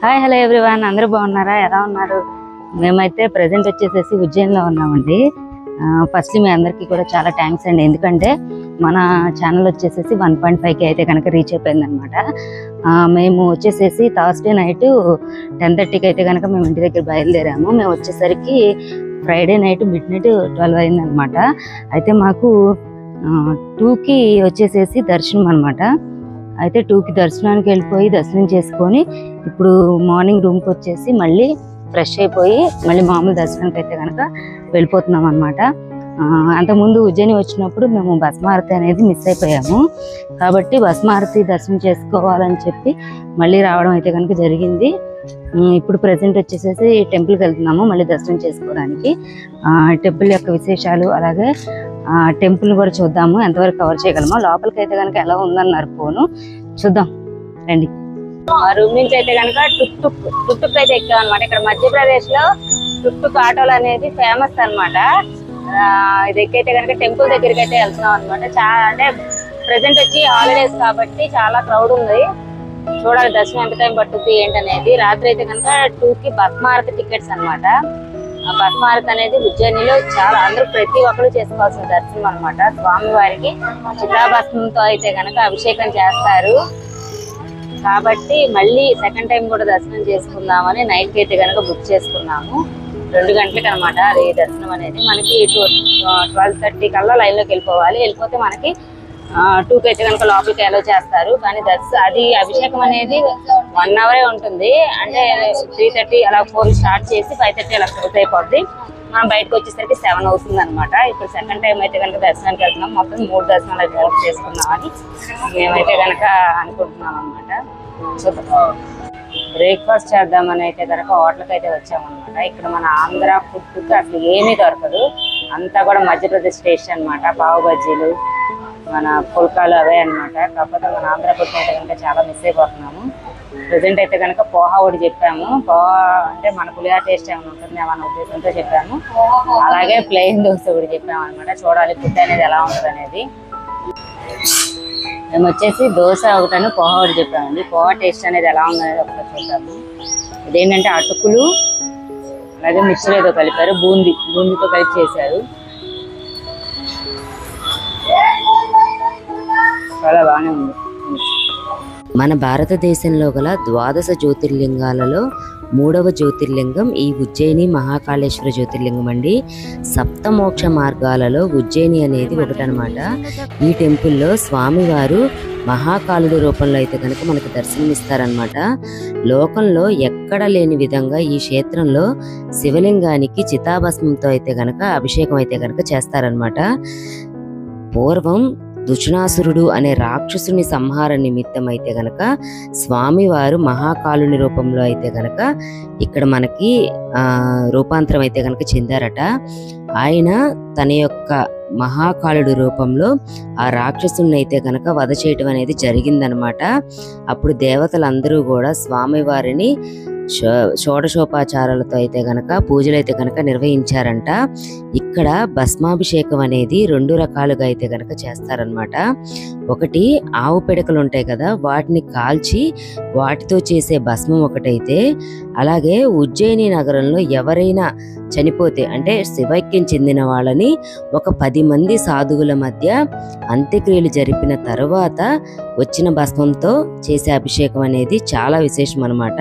Hi hello everyone, అందరూ బాగున్నారా? ఎలా ఉన్నారు? మేమైతే ప్రెజెంట్ వచ్చేసేసి ఉజ్జయిన్లో ఉన్నామండి. ఫస్ట్ మీ అందరికీ కూడా చాలా థ్యాంక్స్ అండి, ఎందుకంటే మన ఛానల్ వచ్చేసేసి 1.5K అయితే కనుక రీచ్ అయిపోయింది అనమాట. మేము వచ్చేసేసి థర్స్డే నైట్ 10:30కి అయితే కనుక మేము ఇంటి దగ్గర బయలుదేరాము. మేము వచ్చేసరికి ఫ్రైడే నైట్ మిడ్-నైట్ 12 అయిందనమాట. అయితే మాకు 2కి వచ్చేసేసి దర్శనం అనమాట. అయితే 2కి దర్శనానికి వెళ్ళిపోయి దర్శనం చేసుకొని ఇప్పుడు మార్నింగ్ రూమ్కి వచ్చేసి మళ్ళీ ఫ్రెష్ అయిపోయి మళ్ళీ మామూలు దర్శనానికి అయితే కనుక వెళ్ళిపోతున్నాం అనమాట. అంతకుముందు ఉజ్జయిని వచ్చినప్పుడు మేము భస్మారతి అనేది మిస్ అయిపోయాము, కాబట్టి భస్మారతి దర్శనం చేసుకోవాలని చెప్పి మళ్ళీ రావడం అయితే కనుక జరిగింది. ఇప్పుడు ప్రజెంట్ వచ్చేసేసి టెంపుల్కి వెళ్తున్నాము మళ్ళీ దర్శనం చేసుకోవడానికి. టెంపుల్ యొక్క విశేషాలు అలాగే టెంపుల్ కూడా చూద్దాము, ఎంతవరకు కవర్ చేయగలమో. లోపలికి అయితే కనుక ఎలా ఉందన్నారు ఫోను, చూద్దాం రండి. ఆ రూమ్ నుంచి అయితే కనుక టుక్ అయితే ఎక్కాం అనమాట. ఇక్కడ మధ్యప్రదేశ్ లో టుక్ ఆటోలు అనేది ఫేమస్ అనమాట. ఇది ఎక్కైతే కనుక టెంపుల్ దగ్గరికి అయితే వెళ్తున్నాం అనమాట. చాలా అంటే ప్రెసెంట్ వచ్చి హాలిడేస్ కాబట్టి చాలా క్రౌడ్ ఉంది. చూడాలి దర్శనం ఎంత టైం పట్టుద్ది ఏంటనేది. రాత్రి అయితే కనుక 2కి భస్మారతి టికెట్స్ అనమాట. భస్మారతి అనేది ఉజ్జయినిలో చాలా అందరూ ప్రతి ఒక్కరు చేసుకోవాల్సిన దర్శనం అనమాట. స్వామి వారికి చితాభస్మంతో అయితే కనుక అభిషేకం చేస్తారు కాబట్టి మళ్ళీ సెకండ్ టైం కూడా దర్శనం చేసుకుందామని నైట్ కి అయితే కనుక బుక్ చేసుకున్నాము. 2 గంటలకు అనమాట అది దర్శనం అనేది. మనకి 12:30 కల్లా లైన్ లోకి వెళ్ళిపోతే మనకి 2కి అయితే కనుక లోపలికి అలో చేస్తారు. కానీ అది అభిషేకం అనేది 1 అవరే ఉంటుంది. అంటే 3:30 అలా 4 స్టార్ట్ చేసి 5:30 అలా క్లోజ్ అయిపోద్ది. మనం బయటకు వచ్చేసరికి 7 అవుతుంది అనమాట. ఇప్పుడు సెకండ్ టైం అయితే కనుక దర్శనానికి వెళ్తున్నాం. మొత్తం 3 దర్శనాలు అయితే నోట్ చేసుకున్నామని మేమైతే కనుక అనుకుంటున్నాం అనమాట. చూద్దాం. బ్రేక్ఫాస్ట్ చేద్దామని అయితే కనుక హోటల్కి అయితే వచ్చామన్నమాట. ఇక్కడ మన ఆంధ్ర ఫుడ్కి అసలు ఏమీ దొరకదు, అంతా కూడా మధ్యప్రదేశ్ స్టేషన్ అనమాట. పావు బజ్జీలు మన పుల్కాలు అవే అనమాట. కాకపోతే మన ఆంధ్ర ఫుడ్ అయితే కనుక చాలా మిస్ అయిపోతున్నాము. ప్రజెంట్ అయితే కనుక పోహా ఒకటి చెప్పాము. పోహా అంటే మన పులిహార టేస్ట్ ఏమైనా ఉంటుందేమో అన్న ఉద్దేశంతో చెప్పాము. అలాగే ప్లెయిన్ దోశ ఒకటి చెప్పాము అనమాట. చూడాలి ఫుడ్ అనేది ఎలా ఉంటుంది అనేది. మేము వచ్చేసి దోశ ఒకటని పోహా ఒకటి చెప్పామండి. పోహా టేస్ట్ అనేది ఎలా ఉందనేది ఒకటి చూద్దాము. ఇదేంటంటే అటుకులు అలాగే మిక్చర్ ఏదో కలిపారు, బూందీతో కలిపి చేశారు. చాలా బాగానే ఉంది. మన భారతదేశంలో గల 12 జ్యోతిర్లింగాలలో 3వ జ్యోతిర్లింగం ఈ ఉజ్జయిని మహాకాళేశ్వర జ్యోతిర్లింగం అండి. సప్తమోక్ష మార్గాలలో ఉజ్జయిని అనేది ఒకటనమాట. ఈ టెంపుల్లో స్వామివారు మహాకాళుడి రూపంలో అయితే కనుక మనకు దర్శనమిస్తారనమాట. లోకంలో ఎక్కడ లేని విధంగా ఈ క్షేత్రంలో శివలింగానికి చితాభస్మంతో అయితే కనుక అభిషేకం అయితే కనుక చేస్తారనమాట. పూర్వం దుష్ణాసురుడు అనే రాక్షసుని సంహార నిమిత్తం అయితే గనక స్వామివారు మహాకాళుని రూపంలో అయితే గనక ఇక్కడ మనకి రూపాంతరం అయితే గనక చెందారట. ఆయన తన యొక్క మహాకాళుడి రూపంలో ఆ రాక్షసుని అయితే గనక వధ చేయటం అనేది జరిగిందనమాట. అప్పుడు దేవతలందరూ కూడా స్వామివారిని షోడశోపచారాలతో అయితే గనక పూజలు అయితే గనక నిర్వహించారంట. ఇక్కడ భస్మాభిషేకం అనేది 2 రకాలుగా అయితే గనక చేస్తారనమాట. ఒకటి ఆవు పిడకలు ఉంటాయి కదా, వాటిని కాల్చి వాటితో చేసే భస్మం ఒకటైతే, అలాగే ఉజ్జయిని నగరంలో ఎవరైనా చనిపోతే అంటే శివైక్యం చెందిన వాళ్ళని ఒక 10 మంది సాధువుల మధ్య అంత్యక్రియలు జరిపిన తర్వాత వచ్చిన భస్మంతో చేసే అభిషేకం అనేది చాలా విశేషం అనమాట.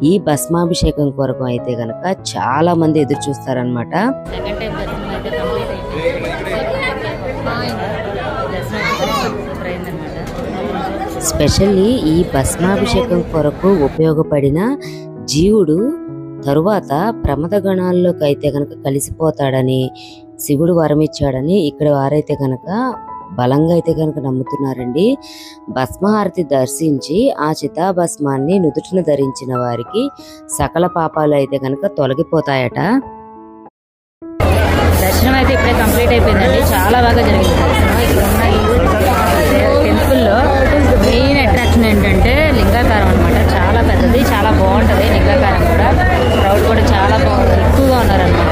ఈ భస్మాభిషేకం కొరకు అయితే గనక చాలా మంది ఎదురు చూస్తారనమాట. స్పెషల్లీ ఈ భస్మాభిషేకం కొరకు ఉపయోగపడిన జీవుడు తరువాత ప్రమద గణాల్లోకి అయితే గనక కలిసిపోతాడని శివుడు వరమిచ్చాడని ఇక్కడ వారైతే గనక బలంగా అయితే కనుక నమ్ముతున్నారండి. భస్మహారతి దర్శించి ఆ చితాభస్మాన్ని నుదుటిన ధరించిన వారికి సకల పాపాలు అయితే కనుక తొలగిపోతాయట. దర్శనం అయితే ఇప్పుడే కంప్లీట్ అయిపోయిందండి. చాలా బాగా జరిగింది దర్శనం. ఇక్కడ ఉన్న టెంపుల్లో మెయిన్ అట్రాక్షన్ ఏంటంటే లింగాకారం అనమాట. చాలా పెద్దది, చాలా బాగుంటుంది లింగాకారం కూడా. క్రౌడ్ కూడా చాలా బాగుంది, ఎక్కువగా ఉన్నారనమాట.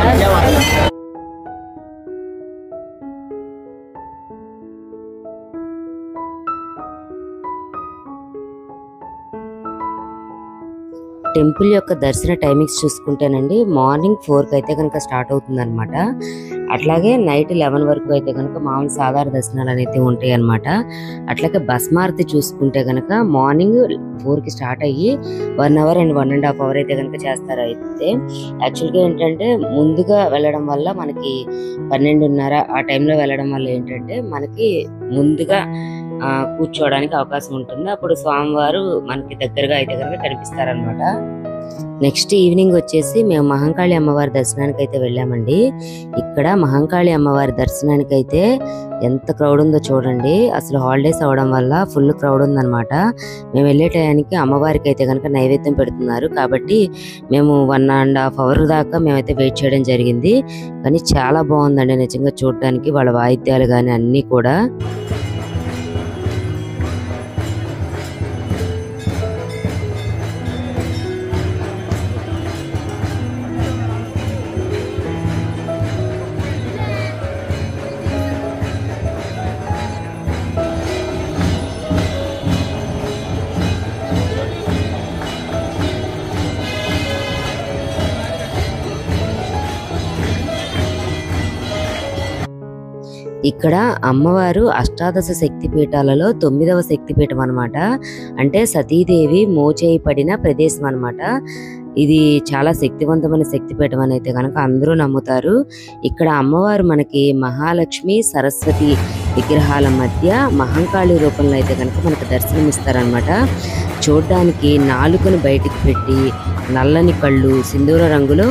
టెంపుల్ యొక్క దర్శన టైమింగ్స్ చూసుకుంటేనండి మార్నింగ్ 4కి అయితే కనుక స్టార్ట్ అవుతుంది అనమాట. అట్లాగే నైట్ 11 వరకు అయితే కనుక మామూలు సాధారణ దర్శనాలు అయితే ఉంటాయి అనమాట. అట్లాగే భస్మారతి చూసుకుంటే కనుక మార్నింగ్ 4కి స్టార్ట్ అయ్యి 1 అవర్ అండ్ 1.5 అవర్ అయితే కనుక చేస్తారు. అయితే యాక్చువల్గా ఏంటంటే ముందుగా వెళ్ళడం వల్ల మనకి 12:30 ఆ టైంలో వెళ్ళడం వల్ల ఏంటంటే మనకి ముందుగా కూర్చోవడానికి అవకాశం ఉంటుంది. అప్పుడు స్వామివారు మనకి దగ్గరగా అయితే కనుక కనిపిస్తారనమాట. నెక్స్ట్ ఈవినింగ్ వచ్చేసి మేము మహంకాళి అమ్మవారి దర్శనానికి అయితే వెళ్ళామండి. ఇక్కడ మహంకాళి అమ్మవారి దర్శనానికి అయితే ఎంత క్రౌడ్ ఉందో చూడండి. అసలు హాలిడేస్ అవడం వల్ల ఫుల్ క్రౌడ్ ఉందన్నమాట. మేము వెళ్ళే టయానికి అమ్మవారికి అయితే కనుక నైవేద్యం పెడుతున్నారు కాబట్టి మేము 1.5 అవర్ దాకా మేమైతే వెయిట్ చేయడం జరిగింది. కానీ చాలా బాగుందండి నిజంగా చూడడానికి, వాళ్ళ వాయిద్యాలు కానీ అన్నీ కూడా. ఇక్కడ అమ్మవారు అష్టాదశ శక్తి పీఠాలలో 9వ శక్తిపీఠం అనమాట. అంటే సతీదేవి మోచేయి పడిన ప్రదేశం అనమాట. ఇది చాలా శక్తివంతమైన శక్తిపీఠం అని అయితే కనుక అందరూ నమ్ముతారు. ఇక్కడ అమ్మవారు మనకి మహాలక్ష్మి సరస్వతి విగ్రహాల మధ్య మహంకాళి రూపంలో అయితే కనుక మనకు దర్శనం ఇస్తారనమాట. చూడ్డానికి నాలుకను బయటికి పెట్టి నల్లని కళ్ళు సింధూర రంగులో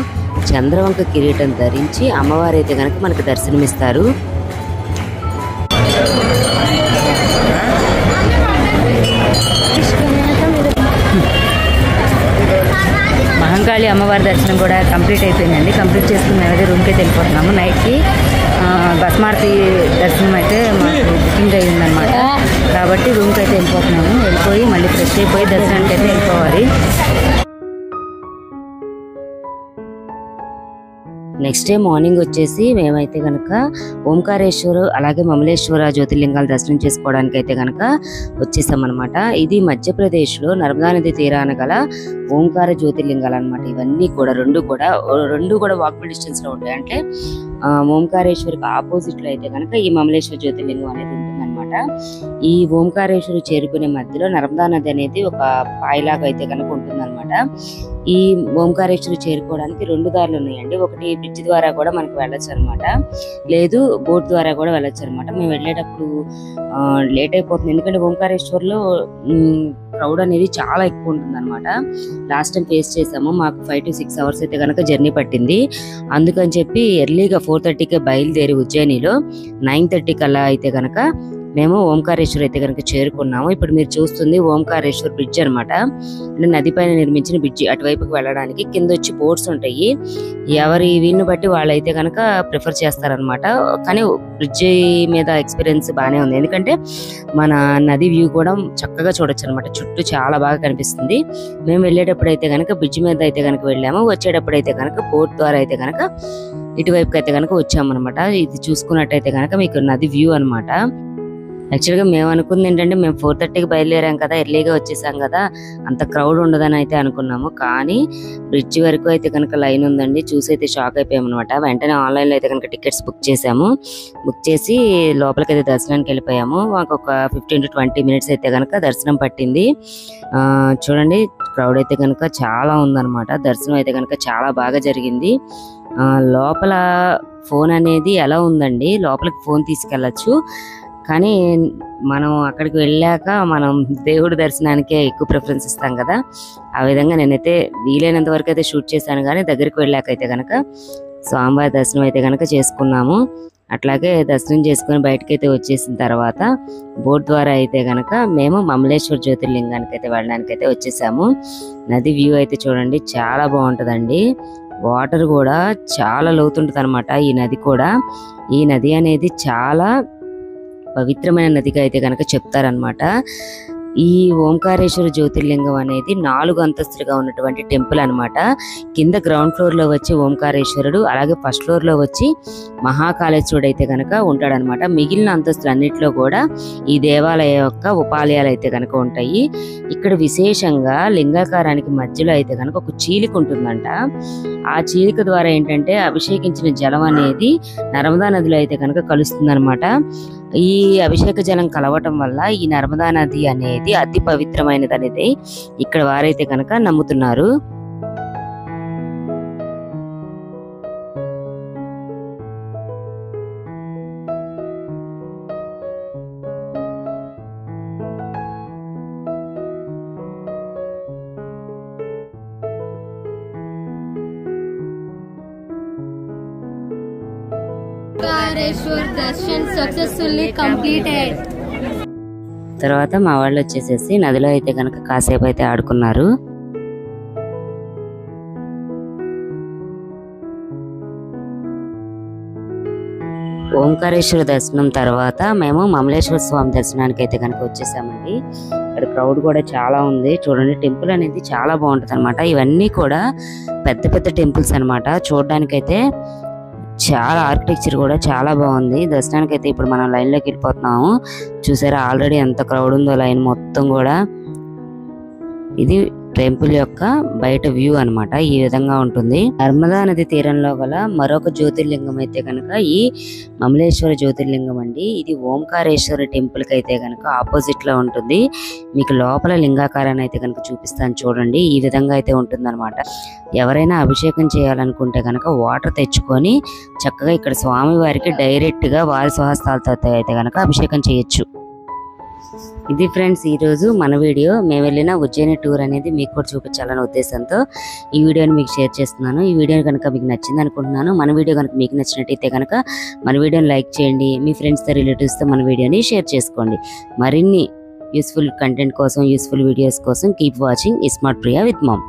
చంద్రవంక కిరీటం ధరించి అమ్మవారు అయితే కనుక మనకు దర్శనమిస్తారు. మహంకాళి అమ్మవారి దర్శనం కూడా కంప్లీట్ అయిపోయిందండి. కంప్లీట్ చేసుకుని మేమైతే రూమ్కి అయితే వెళ్ళిపోతున్నాము. నైట్కి భస్మారతి దర్శనం అయితే మాకు బుకింగ్ అయ్యిందనమాట. కాబట్టి రూమ్కి అయితే వెళ్ళిపోతున్నాము. వెళ్ళిపోయి మళ్ళీ ఫ్రెష్ అయిపోయి దర్శనానికి అయితే వెళ్ళిపోవాలి. నెక్స్ట్ డే మార్నింగ్ వచ్చేసి మేమైతే కనుక ఓంకారేశ్వర అలాగే మమలేశ్వర జ్యోతిర్లింగాలు దర్శనం చేసుకోవడానికి అయితే కనుక వచ్చేసామన్నమాట. ఇది మధ్యప్రదేశ్లో నర్మదా నది తీరాన గల ఓంకార జ్యోతిర్లింగాలు అనమాట. ఇవన్నీ కూడా రెండు కూడా వాకబుల్ డిస్టెన్స్ లో ఉంటాయి. అంటే ఓంకారేశ్వరికి ఆపోజిట్ లో అయితే కనుక ఈ మమలేశ్వర జ్యోతిర్లింగం అనేది ఉంటుందన్నమాట. ఈ ఓంకారేశ్వరు చేరుకునే మధ్యలో నర్మదా నది అనేది ఒక పాయలాగా అయితే కనుక ఉంటుందన్నమాట. ఈ ఓంకారేశ్వరు చేరుకోవడానికి 2 దారులు ఉన్నాయండి. ఒకటి బ్రిడ్జ్ ద్వారా కూడా మనకు వెళ్ళొచ్చు అనమాట, లేదు బోట్ ద్వారా కూడా వెళ్ళొచ్చు అనమాట. మేము వెళ్ళేటప్పుడు లేట్ అయిపోతుంది, ఎందుకంటే ఓంకారేశ్వర్లో క్రౌడ్ అనేది చాలా ఎక్కువ ఉంటుంది అనమాట. లాస్ట్ టైం ఫేస్ చేసాము, మాకు 5 to 6 అవర్స్ అయితే కనుక జర్నీ పట్టింది. అందుకని చెప్పి ఎర్లీగా 4:30కే బయలుదేరి ఉజ్జయినిలో 9:30 కల్లా అయితే కనుక మేము ఓంకారేశ్వర్ అయితే కనుక చేరుకున్నాము. ఇప్పుడు మీరు చూస్తుంది ఓంకారేశ్వర్ బ్రిడ్జ్ అనమాట. అంటే నది పైన నిర్మించిన బ్రిడ్జ్. అటువైపుకి వెళ్ళడానికి కింద వచ్చి బోట్స్ ఉంటాయి. ఎవరి వీలుని బట్టి వాళ్ళైతే కనుక ప్రిఫర్ చేస్తారనమాట. కానీ బ్రిడ్జ్ మీద ఎక్స్పీరియన్స్ బాగానే ఉంది, ఎందుకంటే మన నది వ్యూ కూడా చక్కగా చూడొచ్చు అనమాట. చుట్టూ చాలా బాగా కనిపిస్తుంది. మేము వెళ్ళేటప్పుడు అయితే కనుక బ్రిడ్జ్ మీద అయితే కనుక వెళ్ళాము, వచ్చేటప్పుడు అయితే కనుక బోట్ ద్వారా అయితే కనుక ఇటువైపుకి అయితే కనుక వచ్చామన్నమాట. ఇది చూసుకున్నట్టయితే కనుక మీకు నది వ్యూ అనమాట. యాక్చువల్గా మేము అనుకుంది ఏంటంటే, మేము 4:30కి బయలుదేరాం కదా, ఎర్లీగా వచ్చేసాం కదా, అంత క్రౌడ్ ఉండదని అయితే అనుకున్నాము. కానీ బ్రిడ్జ్ వరకు అయితే కనుక లైన్ ఉందండి. చూసి అయితే షాక్ అయిపోయాం అనమాట. వెంటనే ఆన్లైన్లో అయితే కనుక టికెట్స్ బుక్ చేసాము. బుక్ చేసి లోపలికైతే దర్శనానికి వెళ్ళిపోయాము. మాకు ఒక 15 to 20 minutes అయితే కనుక దర్శనం పట్టింది. చూడండి, క్రౌడ్ అయితే కనుక చాలా ఉందన్నమాట. దర్శనం అయితే కనుక చాలా బాగా జరిగింది. లోపల ఫోన్ అనేది ఎలా ఉందండి, లోపలికి ఫోన్ తీసుకెళ్ళచ్చు. కానీ మనం అక్కడికి వెళ్ళాక మనం దేవుడి దర్శనానికే ఎక్కువ ప్రిఫరెన్స్ ఇస్తాం కదా, ఆ విధంగా నేనైతే వీలైనంత వరకు అయితే షూట్ చేశాను. కానీ దగ్గరికి వెళ్ళాకైతే కనుక స్వామివారి దర్శనం అయితే కనుక చేసుకున్నాము. అట్లాగే దర్శనం చేసుకుని బయటకైతే వచ్చేసిన తర్వాత బోట్ ద్వారా అయితే కనుక మేము మమలేశ్వర జ్యోతిర్లింగానికి అయితే వెళ్ళడానికి అయితే వచ్చేసాము. నది వ్యూ అయితే చూడండి, చాలా బాగుంటుందండి. వాటర్ కూడా చాలా లోతుంటుంది అనమాట. ఈ నది కూడా, ఈ నది అనేది చాలా పవిత్రమైన నదిగా అయితే కనుక చెప్తారనమాట. ఈ ఓంకారేశ్వర జ్యోతిర్లింగం అనేది 4 అంతస్తులుగా ఉన్నటువంటి టెంపుల్ అన్నమాట. కింద గ్రౌండ్ ఫ్లోర్ లో వచ్చి ఓంకారేశ్వరుడు, అలాగే ఫస్ట్ ఫ్లోర్ లో వచ్చి మహాకాళేశ్వరుడు అయితే కనుక ఉంటాడనమాట. మిగిలిన అంతస్తులు అన్నిట్లో కూడా ఈ దేవాలయం యొక్క ఉపాలయాలు అయితే కనుక ఉంటాయి. ఇక్కడ విశేషంగా లింగాకారానికి మధ్యలో అయితే కనుక ఒక చీలిక ఉంటుందంట. ఆ చీలిక ద్వారా ఏంటంటే అభిషేకించిన జలం అనేది నర్మదా నదిలో అయితే కనుక కలుస్తుందన్నమాట. ఈ అభిషేక జలం కలవటం వల్ల ఈ నర్మదా నది అనేది అతి పవిత్రమైనది అనేది ఇక్కడ వారైతే కనుక నమ్ముతున్నారు. Omkareshwar Darshan successfully completed. తర్వాత మా వాళ్ళు వచ్చేసేసి నదిలో అయితే కనుక కాసేపు అయితే ఆడుకున్నారు. ఓంకారేశ్వర దర్శనం తర్వాత మేము మమలేశ్వర స్వామి దర్శనానికి అయితే కనుక వచ్చేసామండి. ఇక్కడ క్రౌడ్ కూడా చాలా ఉంది. చూడండి, టెంపుల్ అనేది చాలా బాగుంటుంది అనమాట. ఇవన్నీ కూడా పెద్ద పెద్ద టెంపుల్స్ అనమాట. చూడడానికి అయితే చాలా ఆర్కిటెక్చర్ కూడా చాలా బాగుంది. దర్శనానికి అయితే ఇప్పుడు మనం లైన్ లోకి వెళ్ళిపోతున్నాము. చూసారా ఆల్రెడీ ఎంత క్రౌడ్ ఉందో లైన్ మొత్తం కూడా. ఇది టెంపుల్ యొక్క బయట వ్యూ అన్నమాట. ఈ విధంగా ఉంటుంది. నర్మదా నది తీరంలో గల మరొక జ్యోతిర్లింగం అయితే కనుక ఈ మమలేశ్వర జ్యోతిర్లింగం అండి. ఇది ఓంకారేశ్వర టెంపుల్ కి అయితే కనుక ఆపోజిట్ లో ఉంటుంది. మీకు లోపల లింగాకారాన్ని అయితే కనుక చూపిస్తాను చూడండి. ఈ విధంగా అయితే ఉంటుంది అనమాట. ఎవరైనా అభిషేకం చేయాలనుకుంటే కనుక వాటర్ తెచ్చుకొని చక్కగా ఇక్కడ స్వామి వారికి డైరెక్ట్ గా వారి స్వహస్తాలతో అయితే కనుక అభిషేకం చేయొచ్చు. ఇది ఫ్రెండ్స్ ఈరోజు మన వీడియో. మేము వెళ్ళిన ఉజ్జయిని టూర్ అనేది మీకు కూడా చూపించాలనే ఉద్దేశంతో ఈ వీడియోని మీకు షేర్ చేస్తున్నాను. ఈ వీడియో కనుక మీకు నచ్చింది అనుకుంటున్నాను. మన వీడియో కనుక మీకు నచ్చినట్టయితే కనుక మన వీడియోని లైక్ చేయండి. మీ ఫ్రెండ్స్తో రిలేటివ్స్తో మన వీడియోని షేర్ చేసుకోండి. మరిన్ని యూస్ఫుల్ కంటెంట్ కోసం, యూస్ఫుల్ వీడియోస్ కోసం keep watching smart Priya with ma'am.